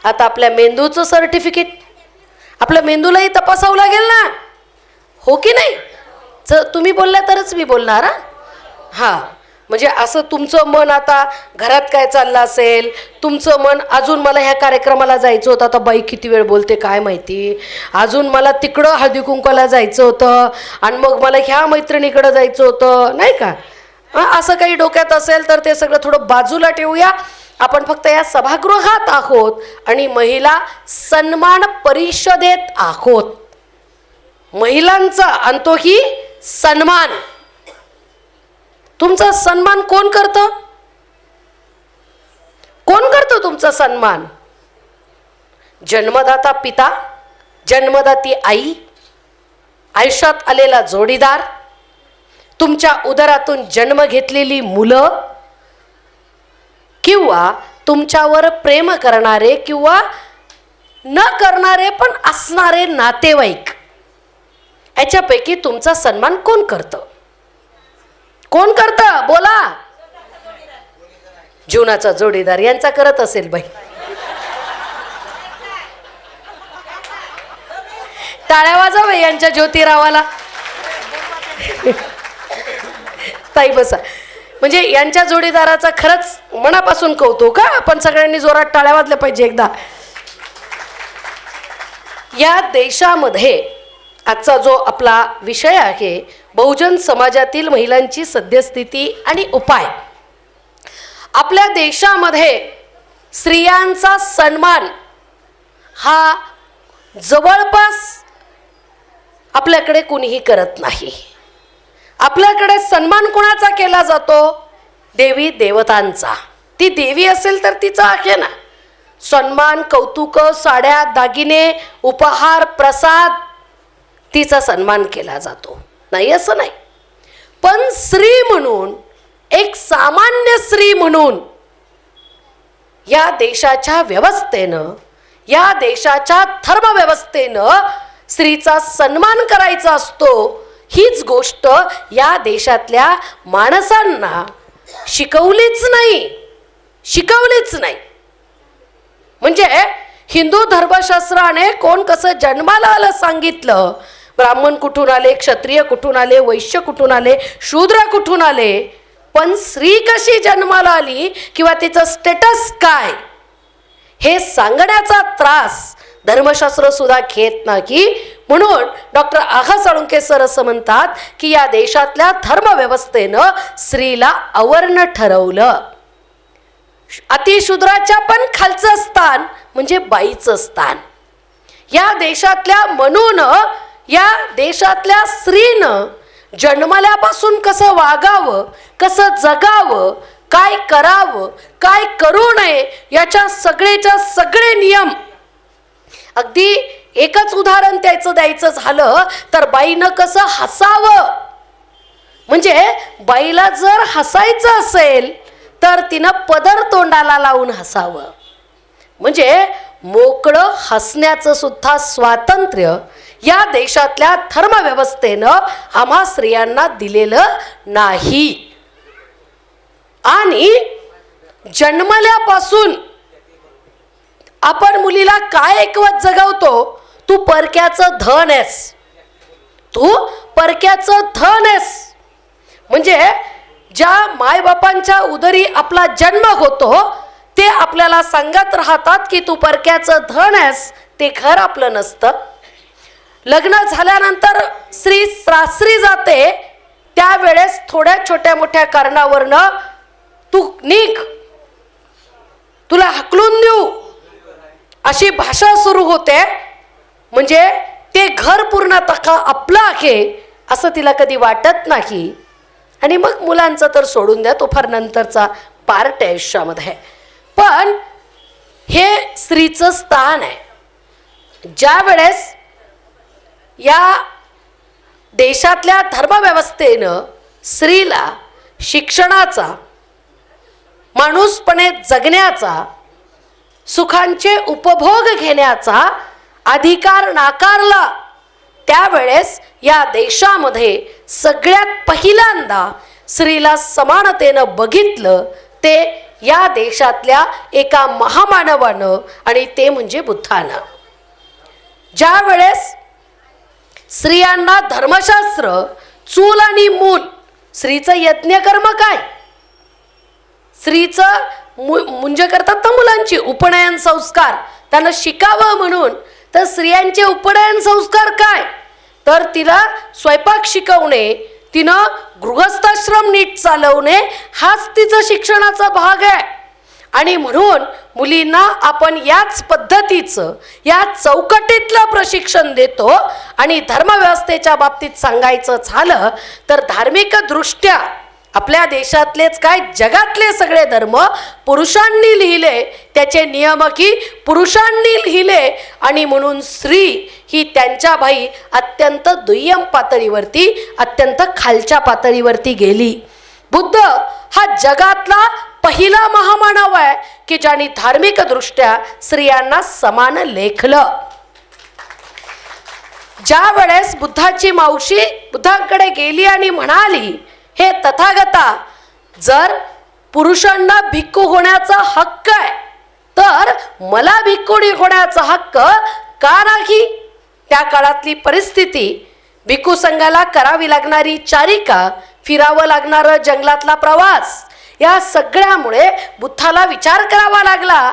आता आपल्या मेंदूचं सर्टिफिकेट, आपल्या मेंदूलाही तपासावं लागेल ना, हो की नाही? तुम्ही बोलला तरच मी बोलणार. हां, म्हणजे असं तुमचं मन आता घरात काय चाललं असेल, तुमचं मन अजून मला ह्या कार्यक्रमाला जायचं होतं, आता बाई किती वेळ बोलते काय माहिती, अजून मला तिकडं हळदी कुंकवाला जायचं होतं, आणि मग मला ह्या मैत्रिणीकडं जायचं होतं, नाही का? असं काही डोक्यात असेल तर ते सगळं थोडं बाजूला ठेवूया. आपण फक्त या सभागृहात आहोत आणि महिला सन्मान परिषदेत आहोत. महिलांचा आणि तोही सन्मान. तुमचा सन्मान कोण करतं? कोण करतं तुमचा सन्मान? जन्मदाता पिता, जन्मदाती आई, आयुष्यात आलेला जोडीदार, तुमच्या उदरातून जन्म घेतलेली मुलं, किंवा तुमच्यावर प्रेम करणारे किंवा न करणारे पण असणारे नातेवाईक. याच्यापैकी तुमचा सन्मान कोण करतं? कोण करतं? बोला. जीवनाचा जोडीदार यांचा करत असेल बाई. टाळ्या वाजवा यांच्या ज्योतिरावाला. ताई बसा. म्हणजे यांच्या जोडीदाराचा खरंच मनापासून कौतुक. का आपण सगळ्यांनी जोरात टाळ्या वाजल्या पाहिजे एकदा. या देशामध्ये आजचा जो आपला विषय आहे, बहुजन समाजातील महिलांची सद्यस्थिती आणि उपाय. आपल्या देशामध्ये स्त्रियांचा सन्मान हा जवळपास आपल्याकडे कुणीही करत नाही. आपल्याकडे सन्मान कोणाचा केला जातो? देवी देवतांचा. ती देवी असेल तर तिचा आहे ना सन्मान, कौतुक, साड्या, दागिने, उपहार, प्रसाद, तिचा सन्मान केला जातो. नाही असं नाही. पण स्त्री म्हणून, एक सामान्य स्त्री म्हणून या देशाच्या व्यवस्थेनं, या देशाच्या धर्मव्यवस्थेनं स्त्रीचा सन्मान करायचा असतो. हीच गोष्ट या देशातल्या माणसांना शिकवलीच नाही. शिकवलीच नाही. म्हणजे हिंदू धर्मशास्त्राने कोण कसं जन्माला आलं सांगितलं. ब्राह्मण कुठून आले, क्षत्रिय कुठून आले, वैश्य कुठून आले, शूद्र कुठून आले, पण स्त्री कशी जन्माला आली किंवा तिचं स्टेटस काय हे सांगण्याचा त्रास धर्मशास्त्र सुद्धा घेत नाही. म्हणून डॉक्टर आघा साळुंखे सर असं म्हणतात की या देशातल्या धर्मव्यवस्थेनं स्त्रीला अवर्ण ठरवलं. अतिशूद्राच्या पण खालचं स्थान म्हणजे बाईचं स्थान. या देशातल्या मनूनं, या देशातल्या स्त्रीनं जन्मल्यापासून कसं वागावं, कसं जगावं, काय करावं, काय करू नये, याच्या सगळेच्या सगळे नियम. अगदी एकच उदाहरण द्यायचं झालं तर बाईनं कसं हसावं. म्हणजे बाईला जर हसायचं असेल तर तिनं पदर तोंडाला लावून हसावं. म्हणजे मोकळं हसण्याचं सुद्धा स्वातंत्र्य या देशातल्या धर्मव्यवस्थेनं आम्हा स्त्रियांना दिलेलं नाही. आणि जन्मल्यापासून आपण मुलीला काय ऐकवत जगवतो? तू परक्याचं धन आहेस, तू परक्याचं धन आहेस. म्हणजे ज्या मायबापांच्या उदरी आपला जन्म होतो ते आपल्याला सांगत राहतात की तू परक्याचं धन आहेस. ते घर आपलं नसतं. लग्न झाल्यानंतर स्त्री सासरी जाते त्यावेळेस थोड्या छोट्या मोठ्या कारणावरनं तू निघ, तुला हकलून देऊ, अशी भाषा सुरू होते. म्हणजे ते घर पूर्णतः आपलं आहे असं तिला कधी वाटत नाही. आणि मग मुलांचं तर सोडून द्या, तो फार नंतरचा पार्ट आहे आयुष्यामध्ये. पण हे स्त्रीचं स्थान आहे. ज्या वेळेस या देशातल्या धर्मव्यवस्थेनं स्त्रीला शिक्षणाचा, माणूसपणे जगण्याचा, सुखांचे उपभोग घेण्याचा अधिकार नाकारला, त्यावेळेस या देशामध्ये सगळ्यात पहिल्यांदा स्त्रीला समानतेनं बघितलं ते या देशातल्या एका महामानवानं, आणि ते म्हणजे बुद्धानं. ज्या वेळेस स्त्रियांना धर्मशास्त्र, चूल आणि मूल, स्त्रीचं यज्ञकर्म काय, स्त्रीचं म्हणजे करतात ना मुलांची उपनयन संस्कार, त्यांना शिकावं म्हणून, तर स्त्रियांचे उपनयन संस्कार काय, तर तिला स्वयंपाक शिकवणे, तिनं गृहस्थाश्रम नीट चालवणे, हाच तिचं शिक्षणाचा भाग आहे. आणि म्हणून मुलींना आपण याच पद्धतीचं, या चौकटीतलं प्रशिक्षण देतो. आणि धर्मव्यवस्थेच्या बाबतीत सांगायचं झालं तर धार्मिक दृष्ट्या आपल्या देशातलेच काय, जगातले सगळे धर्म पुरुषांनी लिहिले, त्याचे नियम की पुरुषांनी लिहिले. आणि म्हणून स्त्री ही त्यांच्या बाई अत्यंत दुय्यम पातळीवरती, अत्यंत खालच्या पातळीवरती गेली. बुद्ध हा जगातला पहिला महामानव आहे की ज्याने धार्मिक दृष्ट्या स्त्रियांना समान लेखलं. ज्या वेळेस बुद्धाची मावशी बुद्धांकडे गेली आणि म्हणाली, हे तथागता, जर पुरुषांना भिक्खू होण्याचा हक्क आहे तर मला भिक्खुणी होण्याचा हक्क का नाही. त्या काळातली परिस्थिती, भिक्खू संघाला करावी लागणारी चारिका, फिरावं लागणारं जंगलातला प्रवास, या सगळ्यामुळे बुद्धाला विचार करावा लागला.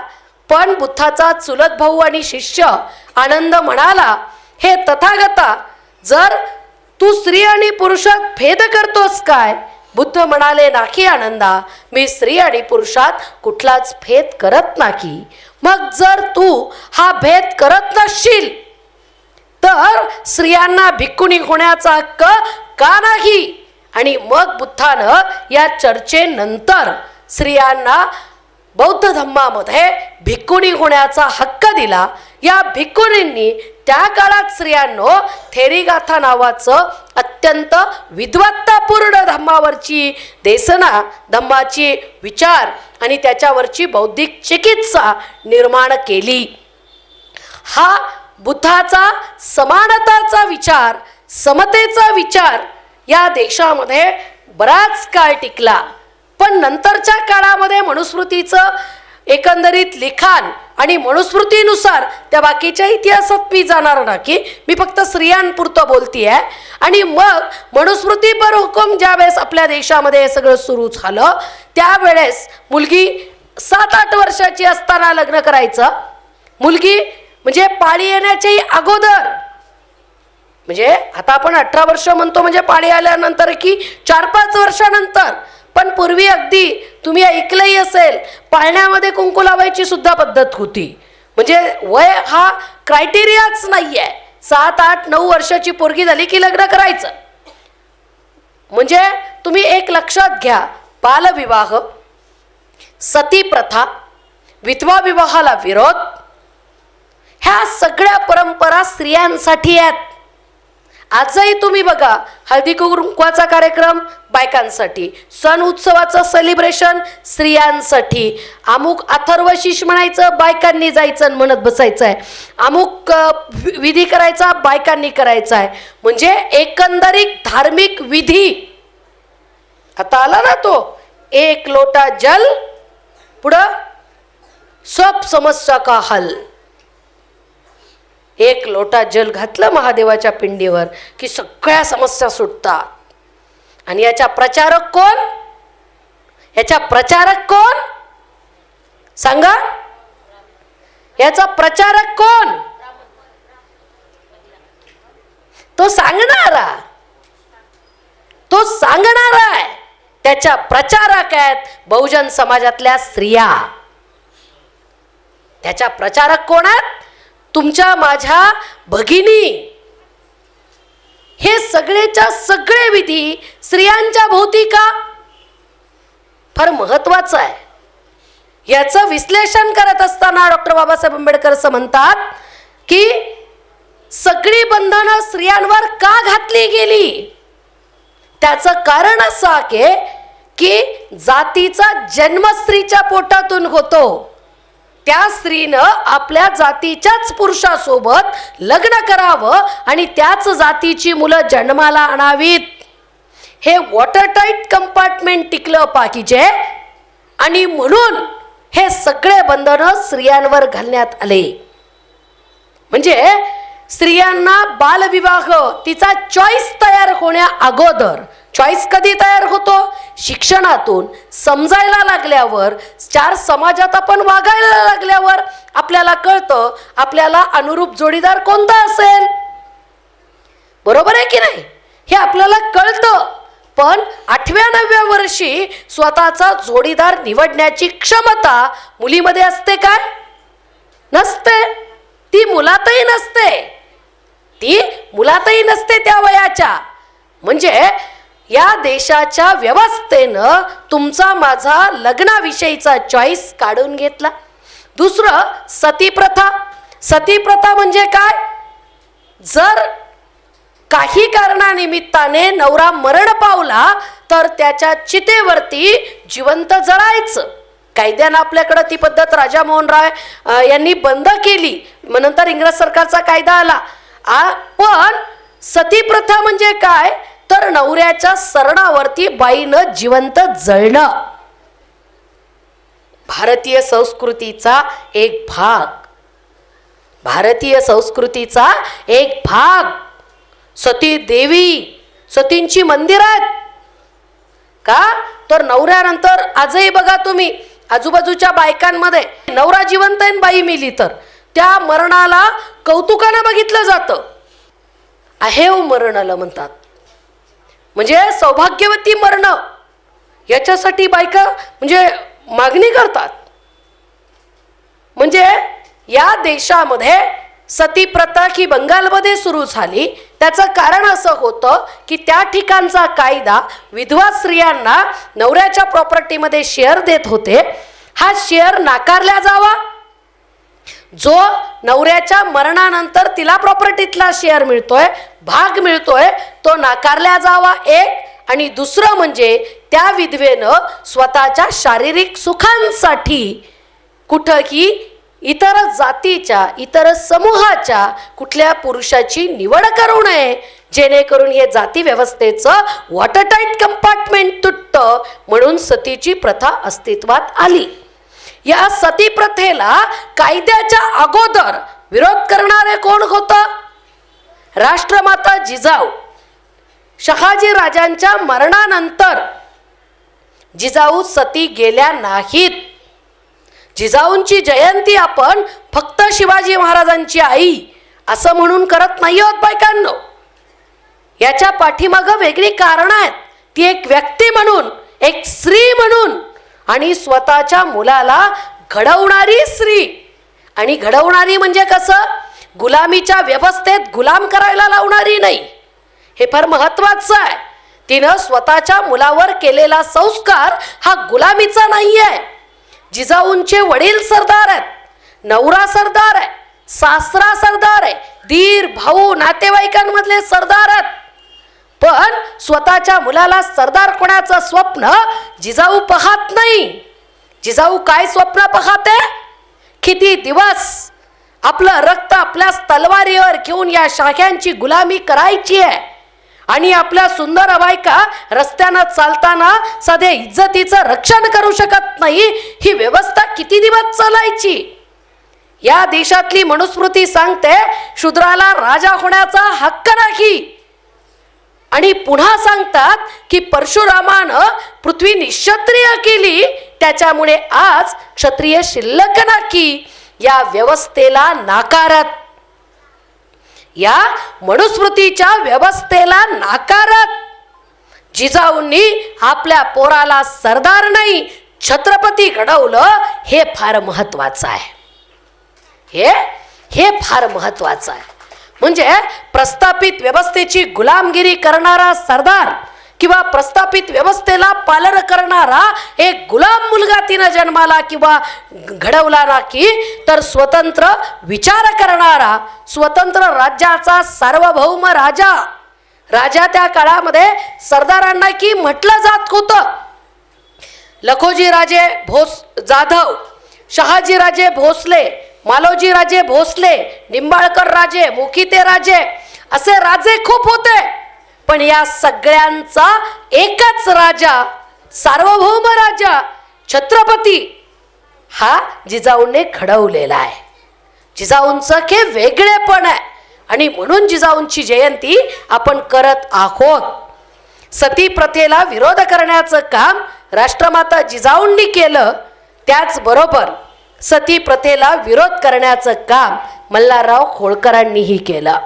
पण बुद्धाचा चुलत भाऊ आणि शिष्य आनंद म्हणाला, हे तथागता, जर तू स्त्री आणि पुरुषात भेद करतोस काय. बुद्ध म्हणाले, नाही आनंदा, मी स्त्री आणि पुरुषात कुठलाच भेद करत नाही. मग जर तू हा भेद करत नसशील तर स्त्रियांना भिक्खुणी होण्याचा हक्क का नाही. आणि मग बुद्धानं या चर्चेनंतर स्त्रियांना बौद्ध धम्मामध्ये भिक्खुणी होण्याचा हक्क दिला. या भिक्खुणींनी त्या काळात स्त्रियांनो थेरीगाथा नावाचं अत्यंत विद्वत्तापूर्ण धम्मावरची देसना, धम्माची विचार आणि त्याच्यावरची बौद्धिक चिकित्सा निर्माण केली. हा बुद्धाचा समानताचा विचार, समतेचा विचार या देशामध्ये बराच काळ टिकला. पण नंतरच्या काळामध्ये मनुस्मृतीचं एकंदरीत लिखाण आणि मनुस्मृतीनुसार त्या बाकीच्या इतिहासात मी जाणार ना, की मी फक्त स्त्रियांपुरतं बोलती आहे. आणि मग मनुस्मृती पर हुकूम ज्यावेळेस आपल्या देशामध्ये हे सगळं सुरू झालं, त्यावेळेस मुलगी 7-8 वर्षाची असताना लग्न करायचं. मुलगी म्हणजे पाळी येण्याच्याही अगोदर, म्हणजे आता आपण 18 वर्ष म्हणतो म्हणजे पाळी आल्यानंतर की 4-5 वर्षानंतर, पण पूर्वी अगदी तुम्ही ऐकलंही असेल, पाळण्यामध्ये कुंकू लावायची सुद्धा पद्धत होती. म्हणजे वय हा क्रायटेरियाच नाही आहे. 7-8-9 वर्षाची पोरगी झाली की लग्न करायचं. म्हणजे तुम्ही एक लक्षात घ्या, बालविवाह, सती प्रथा, विधवा विवाहाला विरोध, ह्या सगळ्या परंपरा स्त्रियांसाठी आहेत. आजही तुम्ही बघा, हळदी कुंकवाचा कार्यक्रम बायकांसाठी, सण उत्सवाचं सेलिब्रेशन स्त्रियांसाठी, अमुक अथर्वशीष म्हणायचं बायकांनी जायचं म्हणत बसायचं आहे, अमुक विधी करायचा बायकांनी करायचा आहे. म्हणजे एकंदरीत धार्मिक विधी. आता आला ना तो एक लोटा जल, पुढं सब समस्या का हल. एक लोटा जल घातलं महादेवाच्या पिंडीवर की सगळ्या समस्या सुटतात. आणि याच्या प्रचारक कोण, याच्या प्रचारक कोण सांगा, याचा प्रचारक कोण, तो सांगणारा, तो सांगणारा आहे. त्याच्या प्रचारक आहेत बहुजन समाजातल्या स्त्रिया. त्याच्या प्रचारक कोण आहेत, तुमच्या माझ्या भगिनी. हे सगळेच्या सगळे विधी स्त्रियांच्या भोवती का, फार महत्वाचं आहे. याचं विश्लेषण करत असताना डॉक्टर बाबासाहेब आंबेडकर असं म्हणतात की सगळी बंधनं स्त्रियांवर का घातली गेली. त्याचं कारण असं आहे की जातीचा जन्म स्त्रीच्या पोटातून होतो. त्या स्त्रीनं आपल्या जातीच्याच पुरुषासोबत लग्न करावं आणि त्याच जातीची मुलं जन्माला आणावीत. हे वॉटर टाईट कंपार्टमेंट टिकलं पाहिजे. आणि म्हणून हे सगळे बंधनं स्त्रियांवर घालण्यात आले. म्हणजे स्त्रियांना बालविवाह तिचा चॉईस तयार होण्या अगोदर, चॉईस कधी तयार होतो? शिक्षणातून समजायला लागल्यावर, चार समाजात आपण वागायला लागल्यावर आपल्याला कळतं आपल्याला अनुरूप जोडीदार कोणता असेल. बरोबर आहे की नाही? हे आपल्याला कळतं. पण 8व्या-9व्या वर्षी स्वतःचा जोडीदार निवडण्याची क्षमता मुलीमध्ये असते काय? नसते. ती मुलातही नसते. ती मुलातही नसते त्या वयाच्या. म्हणजे या देशाच्या व्यवस्थेनं तुमचा माझा लग्नाविषयीचा चॉईस काढून घेतला. दुसरं सतीप्रथा. सतीप्रथा म्हणजे काय? जर काही कारणानिमित्ताने नवरा मरण पावला तर त्याच्या चितेवरती जिवंत जळायचं. कायद्यानं आपल्याकडं ती पद्धत राजामोहन राय यांनी बंद केली. मग नंतर इंग्रज सरकारचा कायदा आला. पण सतीप्रथा म्हणजे काय? तर नवऱ्याच्या सरणावरती बाईनं जिवंत जळणं. भारतीय संस्कृतीचा एक भाग. भारतीय संस्कृतीचा एक भाग. सती देवी, सतींची मंदिर आहेत का? तर नवऱ्यानंतर आजही बघा तुम्ही आजूबाजूच्या बायकांमध्ये नवरा जिवंत आहे बाई मेली तर त्या मरणाला कौतुकानं बघितलं जातं. आहेव मरण आलं म्हणतात. म्हणजे सौभाग्यवती मरण याच्यासाठी बायका म्हणजे मागणी करतात. म्हणजे या देशामध्ये सती प्रथा ही बंगालमध्ये सुरू झाली. त्याचं कारण असं होतं की त्या ठिकाणचा कायदा विधवा स्त्रियांना नवऱ्याच्या प्रॉपर्टीमध्ये शेअर देत होते. हा शेअर नाकारला जावा. जो नवऱ्याच्या मरणानंतर तिला प्रॉपर्टीतला शेअर मिळतोय, भाग मिळतोय, तो नाकारला जावा एक. आणि दुसरं म्हणजे त्या विधवेनं स्वतःच्या शारीरिक सुखांसाठी कुठंही इतर जातीच्या, इतर समूहाच्या कुठल्या पुरुषाची निवड करू नये, जेणेकरून हे जाती व्यवस्थेचं वॉटरटाईट कंपार्टमेंट तुटतं. म्हणून सतीची प्रथा अस्तित्वात आली. या सती प्रथेला कायद्याच्या अगोदर विरोध करणारे कोण होतं? राष्ट्रमाता जिजाऊ. शहाजी राजांच्या मरणानंतर जिजाऊ सती गेल्या नाहीत. जिजाऊंची जयंती आपण फक्त शिवाजी महाराजांची आई असं म्हणून करत नाही आहोत बायकांनो. याच्या पाठीमागं वेगळी कारणं आहेत. ती एक व्यक्ती म्हणून, एक स्त्री म्हणून आणि स्वतःच्या मुलाला घडवणारी स्त्री. आणि घडवणारी म्हणजे कसं? गुलामीच्या व्यवस्थेत गुलाम करायला लावणारी नाही. हे फार महत्वाचं आहे. तिनं स्वतःच्या मुलावर केलेला संस्कार हा गुलामीचा नाही आहे. जिजाऊंचे वडील सरदार आहेत, नवरा सरदार आहे, सासरा सरदार आहे, दीर भाऊ नातेवाईकांमधले सरदार आहेत. पण स्वतःच्या मुलाला सरदार कोणाचं स्वप्न जिजाऊ पाहत नाही. जिजाऊ काय स्वप्न पाहते? किती दिवस आपलं रक्त आपल्या तलवारीवर घेऊन या शाख्यांची गुलामी करायची आहे आणि आपल्या सुंदर बायका रस्त्यानं चालताना साधे इज्जतीचं रक्षण करू शकत नाही. ही व्यवस्था किती दिवस चालायची? या देशातली मनुस्मृती सांगते शूद्राला राजा होण्याचा हक्क नाही. आणि पुन्हा सांगतात की परशुरामानं पृथ्वी निक्षत्रिय केली, त्याच्यामुळे आज क्षत्रिय शिल्लक नाही. या व्यवस्थेला नाकारत, या मनुस्मृतीच्या व्यवस्थेला नाकारत जिजाऊंनी आपल्या पोराला सरदार नाही छत्रपती घडवलं. हे फार महत्वाचं आहे. हे फार महत्वाचं आहे. म्हणजे प्रस्थापित व्यवस्थेची गुलामगिरी करणारा सरदार किंवा प्रस्थापित व्यवस्थेला पालन करणारा एक गुलाम मुलगा तिनं जन्माला किंवा घडवला ना की, तर स्वतंत्र विचार करणारा, स्वतंत्र राज्याचा सार्वभौम राजा त्या काळामध्ये सरदारांना की म्हटलं जात होतं. लखोजी राजे जाधव, शहाजी राजे भोसले, मालोजी राजे भोसले, निंबाळकर राजे, मुखिते राजे, असे राजे खूप होते. पण या सगळ्यांचा एकच राजा, सार्वभौम राजा छत्रपती हा जिजाऊंनी घडवलेला आहे. जिजाऊंचं हे वेगळेपण आहे आणि म्हणून जिजाऊंची जयंती आपण करत आहोत. सती प्रथेला विरोध करण्याचं काम राष्ट्रमाता जिजाऊंनी केलं, त्याचबरोबर सती प्रथेला विरोध करण्याचं काम मल्हारराव होळकरांनीही केलं.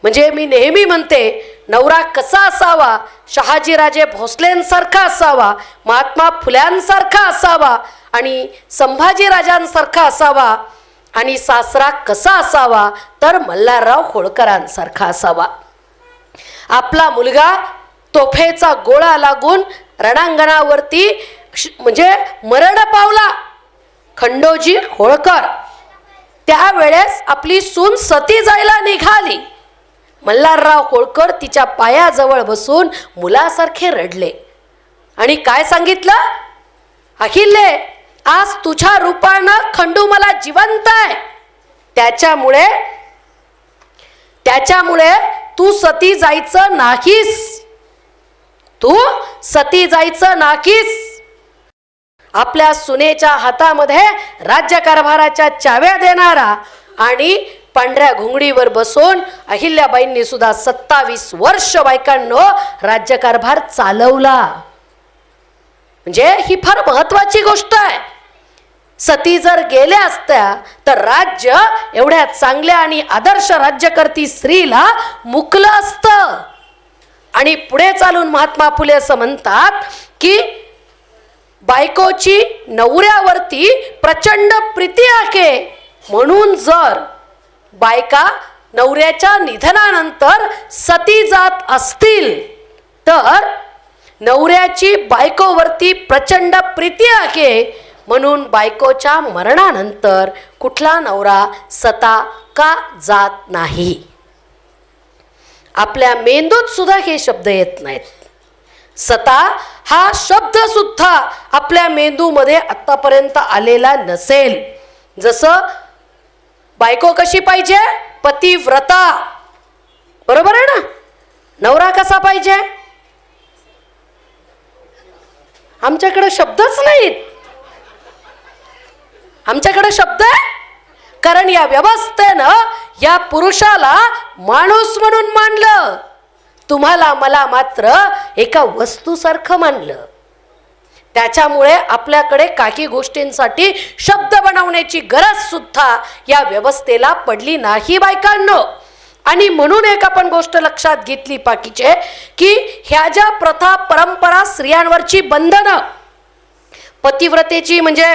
म्हणजे मी नेहमी म्हणते, नवरा कसा असावा, शहाजीराजे भोसलेंसारखा असावा, महात्मा फुल्यांसारखा असावा आणि संभाजीराजांसारखा असावा, आणि सासरा कसा असावा तर मल्हारराव होळकरांसारखा असावा. आपला मुलगा तोफेचा गोळा लागून रणांगणावरती म्हणजे मरण पावला, खंडोजी होळकर, त्यावेळेस आपली सून सती जायला निघाली. मल्हारराव होळकर तिच्या पायाजवळ बसून मुलासारखे रडले आणि काय सांगितलं, अहिल्ये आज तुझ्या रूपानं खंडू मला जिवंत आहे, त्याच्यामुळे तू सती जायचं नाहीस, तू सती जायचं नाहीस. आपल्या सुनेच्या हातामध्ये राज्यकारभाराच्या चाव्या देणारा आणि पांढऱ्या घोंगडीवर बसून अहिल्याबाईंनी सुद्धा 27 वर्ष बायकांनो राज्यकारभार चालवला. म्हणजे ही फार महत्वाची गोष्ट आहे. सती जर गेल्या असत्या तर राज्य एवढ्या चांगल्या आणि आदर्श राज्यकर्ती स्त्रीला मुकलं असतं. आणि पुढे चालून महात्मा फुले असं म्हणतात की बायकोची नवऱ्यावरती प्रचंड प्रीती आहे, म्हणून जर बायका नवऱ्याच्या निधनानंतर सती जात असतील तर नवऱ्याची बायकोवरती प्रचंड प्रीती आहे, म्हणून बायकोच्या मरणानंतर कुठला नवरा सता का जात नाही. आपल्या मेंदूत सुद्धा हे शब्द येत नाहीत. सता हा शब्द सुद्धा आपल्या मेंदूमध्ये आतापर्यंत आलेला नसेल. जसं बायको कशी पाहिजे, पतिव्रता, बरोबर आहे ना. नवरा कसा पाहिजे, आमच्याकडे शब्दच नाहीत, आमच्याकडे शब्द आहे कारण या व्यवस्थेनं या पुरुषाला माणूस म्हणून मानलं, तुम्हाला मला मात्र एका वस्तूसारखं मानलं. त्याच्यामुळे आपल्याकडे काही गोष्टींसाठी शब्द बनवण्याची गरज सुद्धा या व्यवस्थेला पडली नाही बायकांनो. आणि म्हणून एक आपण गोष्ट लक्षात घेतली पाहिजे की ह्या ज्या प्रथा परंपरा स्त्रियांवरची बंधनं, पतिव्रतेची म्हणजे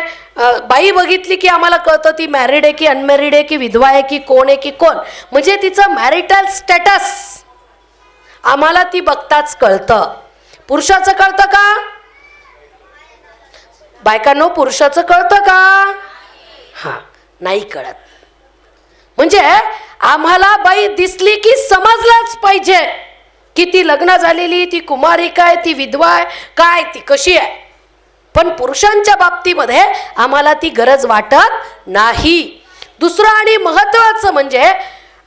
बाई बघितली की आम्हाला कळतं ती मॅरिड आहे की अनमॅरिड आहे की विधवा आहे की कोण आहे की कोण, म्हणजे तिचं मॅरिटल स्टेटस आम्हाला ती बघताच कळतं. पुरुषाचं कळतं का बायकांनो, पुरुषाचं कळतं का, हा नाही कळत. म्हणजे आम्हाला बाई दिसली की समजलाच पाहिजे की ती लग्न झालेली, ती कुमारिका आहे, ती विधवा आहे, काय ती कशी आहे. पण पुरुषांच्या बाबतीमध्ये आम्हाला ती गरज वाटत नाही. दुसरं आणि महत्त्वाचं म्हणजे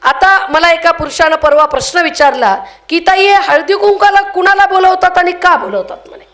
आता मला एका पुरुषानं परवा प्रश्न विचारला की ताई हळदी कुंकाला कुणाला बोलवतात आणि का बोलवतात म्हणे.